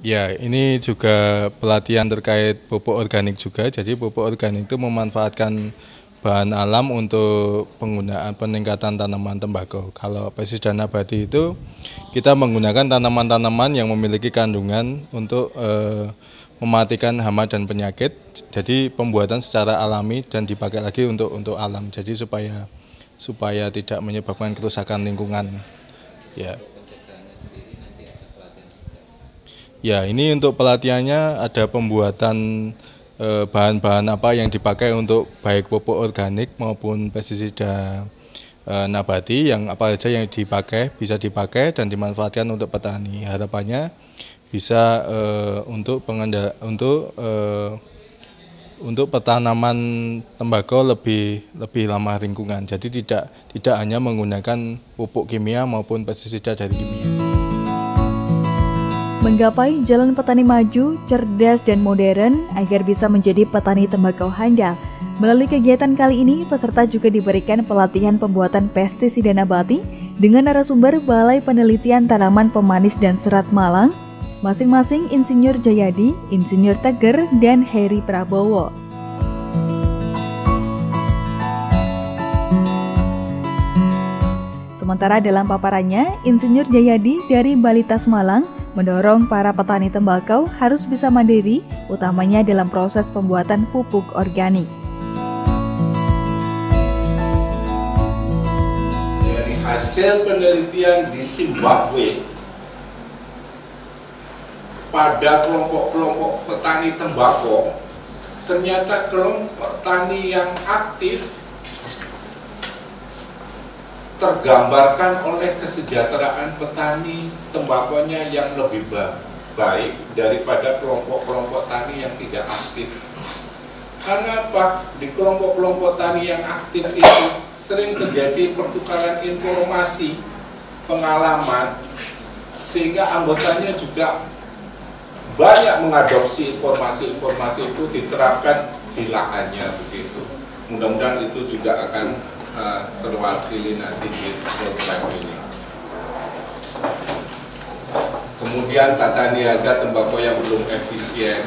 Ya, ini juga pelatihan terkait pupuk organik juga. Jadi pupuk organik itu memanfaatkan bahan alam untuk penggunaan peningkatan tanaman tembakau. Kalau pestisida nabati itu kita menggunakan tanaman-tanaman yang memiliki kandungan untuk mematikan hama dan penyakit. Jadi pembuatan secara alami dan dipakai lagi untuk alam. Jadi supaya tidak menyebabkan kerusakan lingkungan. Ya. Ya, ini untuk pelatihannya ada pembuatan bahan-bahan apa yang dipakai untuk baik pupuk organik maupun pestisida nabati yang apa saja yang bisa dipakai dan dimanfaatkan untuk petani. Harapannya bisa untuk petanaman tembakau lebih ramah lingkungan. Jadi tidak hanya menggunakan pupuk kimia maupun pestisida dari kimia. Menggapai jalan petani maju, cerdas, dan modern agar bisa menjadi petani tembakau handal. Melalui kegiatan kali ini, peserta juga diberikan pelatihan pembuatan pestisida nabati dengan narasumber Balai Penelitian Tanaman Pemanis dan Serat Malang, masing-masing Insinyur Jayadi, Insinyur Teger, dan Heri Prabowo. Sementara dalam paparannya, Insinyur Jayadi dari Balitas Malang mendorong para petani tembakau harus bisa mandiri, utamanya dalam proses pembuatan pupuk organik. Dari hasil penelitian di Zimbabwe, pada kelompok-kelompok petani tembakau, ternyata kelompok petani yang aktif tergambarkan oleh kesejahteraan petani tembakonya yang lebih baik daripada kelompok-kelompok tani yang tidak aktif. Karena apa? Di kelompok-kelompok tani yang aktif itu sering terjadi pertukaran informasi, pengalaman, sehingga anggotanya juga banyak mengadopsi informasi-informasi itu diterapkan di lahannya begitu. Mudah-mudahan itu juga akan terwakili nanti di program ini. Kemudian tata niaga tembakau yang belum efisien,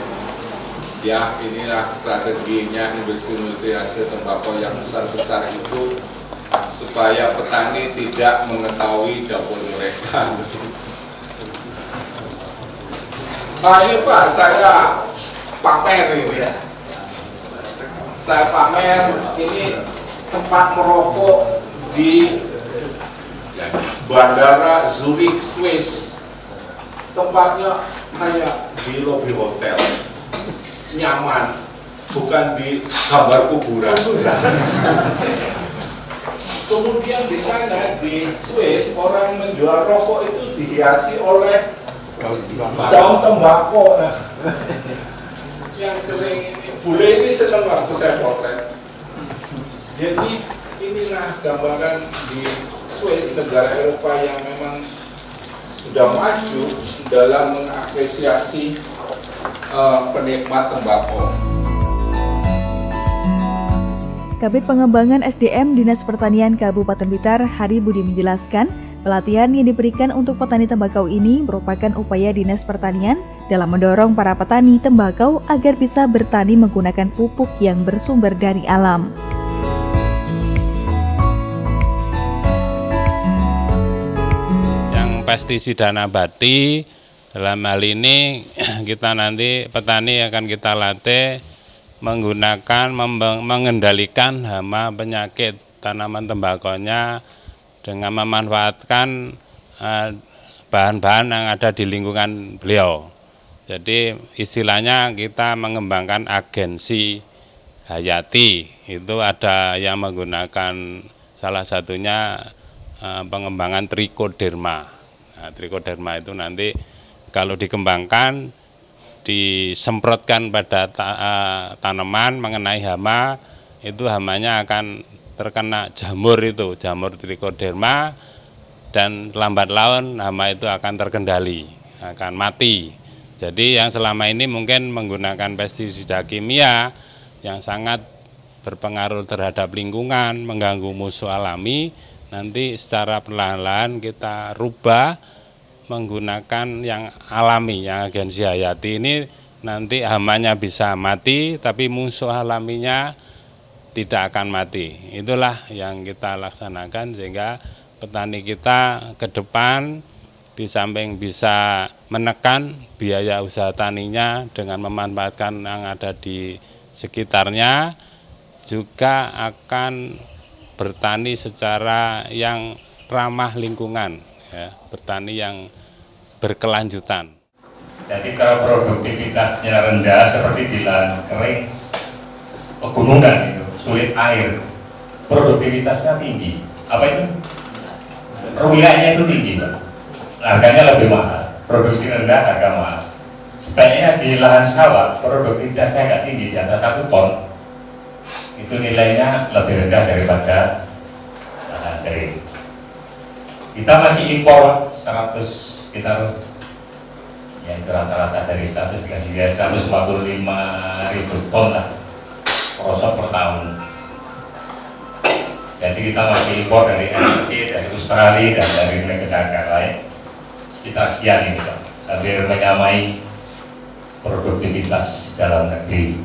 ya inilah strateginya industri hasil tembakau yang besar-besar itu supaya petani tidak mengetahui dapur mereka. Nah ini Pak, saya pamer ini. Saya pamer ini tempat merokok di Bandara Zurich, Swiss. Tempatnya kayak di lobi hotel, nyaman, bukan di kamar kuburan. Kemudian di sana di Swiss orang menjual rokok itu dihiasi oleh daun tembakau yang kering ini. Bule ini senang waktu saya potret. Jadi inilah gambaran di Swiss, negara Eropa yang memang sudah maju dalam mengapresiasi penikmat tembakau. Kabid Pengembangan SDM Dinas Pertanian Kabupaten Blitar, Hari Budi menjelaskan, pelatihan yang diberikan untuk petani tembakau ini merupakan upaya Dinas Pertanian dalam mendorong para petani tembakau agar bisa bertani menggunakan pupuk yang bersumber dari alam. Pestisida nabati dalam hal ini kita nanti petani akan kita latih menggunakan mengendalikan hama penyakit tanaman tembakonya dengan memanfaatkan bahan-bahan yang ada di lingkungan beliau. Jadi istilahnya kita mengembangkan agensi hayati, itu ada yang menggunakan salah satunya pengembangan trichoderma. Nah, trichoderma itu nanti kalau dikembangkan, disemprotkan pada tanaman mengenai hama, itu hamanya akan terkena jamur itu, jamur trichoderma, dan lambat laun hama itu akan terkendali, akan mati. Jadi yang selama ini mungkin menggunakan pestisida kimia yang sangat berpengaruh terhadap lingkungan, mengganggu musuh alami, nanti secara perlahan-lahan kita rubah menggunakan yang alami, yang agensi hayati ini nanti hamanya bisa mati, tapi musuh alaminya tidak akan mati. Itulah yang kita laksanakan sehingga petani kita ke depan di samping bisa menekan biaya usaha taninya dengan memanfaatkan yang ada di sekitarnya, juga akan bertani secara yang ramah lingkungan, ya, bertani yang berkelanjutan. Jadi kalau produktivitasnya rendah seperti di lahan kering, pegunungan itu sulit air, produktivitasnya tinggi. Apa itu? Rupiahnya itu tinggi, Pak. Harganya lebih mahal. Produksi rendah, harga mahal. Sebaiknya di lahan sawah produktivitasnya agak tinggi, di atas 1 ton. Itu nilainya lebih rendah daripada lahan kering. Kita masih impor 100 sekitar, ya itu rata-rata dari 145.000 ton lah prosok per tahun. Jadi kita masih impor dari NRC, dari Australia, dan dari negara lain sekitar sekian ini, Pak. Hampir menyamai produktivitas dalam negeri.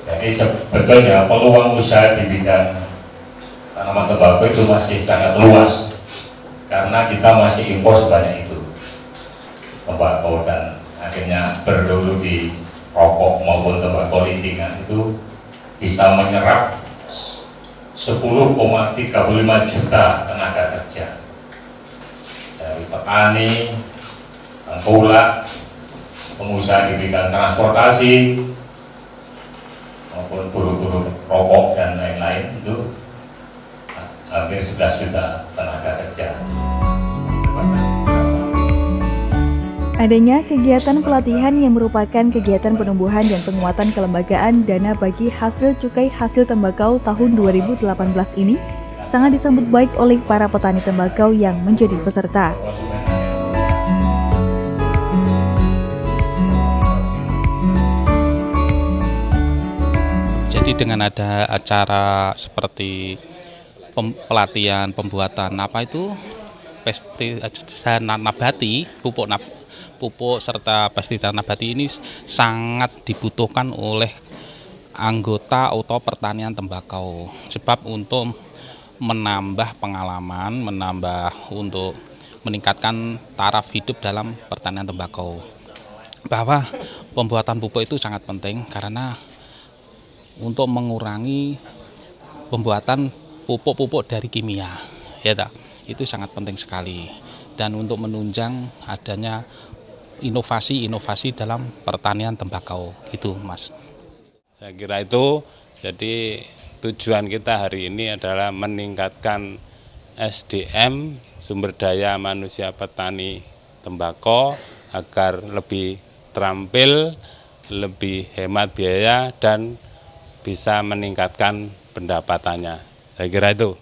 Jadi sebetulnya peluang usaha di bidang tanaman tembakau itu masih sangat luas karena kita masih impor sebanyak itu tembakau, dan akhirnya berdulu di rokok maupun tembakau lintingan itu bisa menyerap 10,35 juta tenaga kerja dari petani, tengkulak, pengusaha di bidang transportasi maupun buruh-buruh rokok dan lain-lain, itu hampir 11 juta tenaga kerja. Adanya kegiatan pelatihan yang merupakan kegiatan penumbuhan dan penguatan kelembagaan dana bagi hasil cukai hasil tembakau tahun 2018 ini sangat disambut baik oleh para petani tembakau yang menjadi peserta. Jadi dengan ada acara seperti pelatihan pembuatan pestisida nabati, pupuk serta pestisida nabati ini sangat dibutuhkan oleh anggota atau pertanian tembakau. Sebab untuk menambah pengalaman, untuk meningkatkan taraf hidup dalam pertanian tembakau. Bahwa pembuatan pupuk itu sangat penting karena untuk mengurangi pembuatan pupuk-pupuk dari kimia, ya tak? Itu sangat penting sekali. Dan untuk menunjang adanya inovasi-inovasi dalam pertanian tembakau, gitu, Mas. Saya kira itu, jadi tujuan kita hari ini adalah meningkatkan SDM, sumber daya manusia petani tembakau, agar lebih terampil, lebih hemat biaya, dan bisa meningkatkan pendapatannya. Saya kira itu.